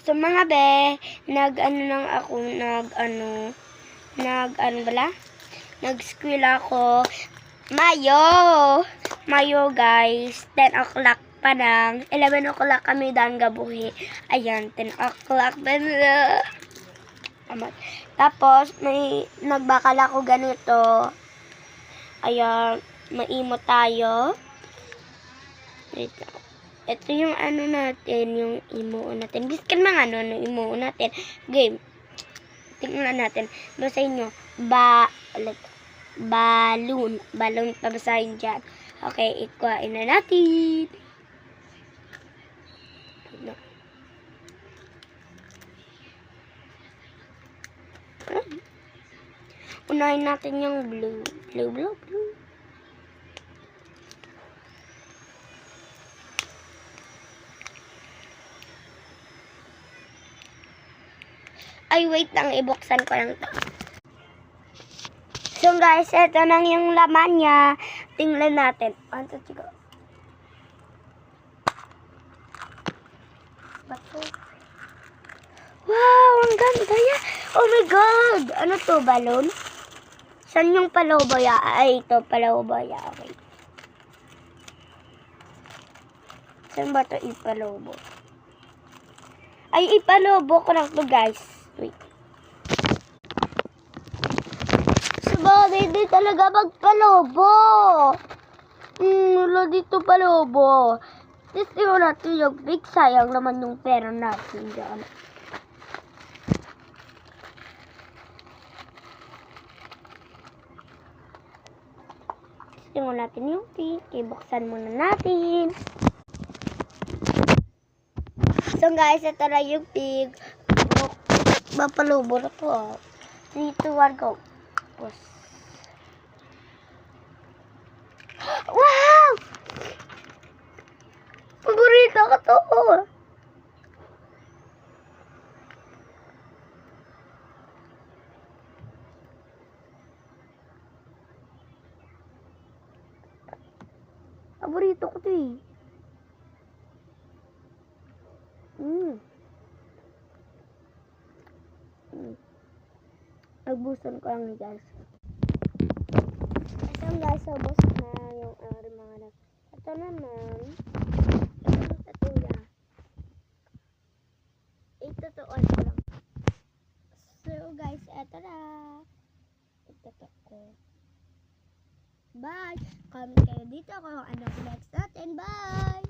So mga be, nag-squill ako. Mayo guys, 10 o'clock pa lang. 11 o'clock kami daan gabuhi. Ayan, 10 o'clock pa na. Tapos, may nagbakal ako ganito. Ayan, maimo tayo. Ito yung natin, yung imo natin. Biskan mga imo natin. Game. Tingnan natin. Basahin nyo. Balloon. Balloon pa basahin dyan. Okay, ikuhain na natin. Unahin natin yung blue. Blue. Ay, wait lang. Ibuksan ko lang to. So, guys, ito na yung laman niya. Tingnan natin. 1, 2, 3, go. Wow, ang ganda yan. Oh my God. Ano to, balon? Saan yung palobaya? Ay, ito, palobaya. Okay. Saan ba ito ipalobo? Ay, ipalobo ko lang to, guys. Wait. Sabagay, di talaga magpalobo. Wala dito palobo. Testing natin yung big. Sayang naman yung pera natin dyan. Testing natin yung pink. Ibuksan muna natin. So guys, ito na yung pig. Mapalobo na to. 3, 2, 1, go. Push. Wow! Paborito ko to. Paborito ko to eh. Nagbusan ko lang guys. Ito guys, ubos na yung mga anak. Ito naman. Ito yan. Ito to on ko lang. So guys, ito na. Ito ko. Bye! Comment kayo dito kung ano next natin. Bye!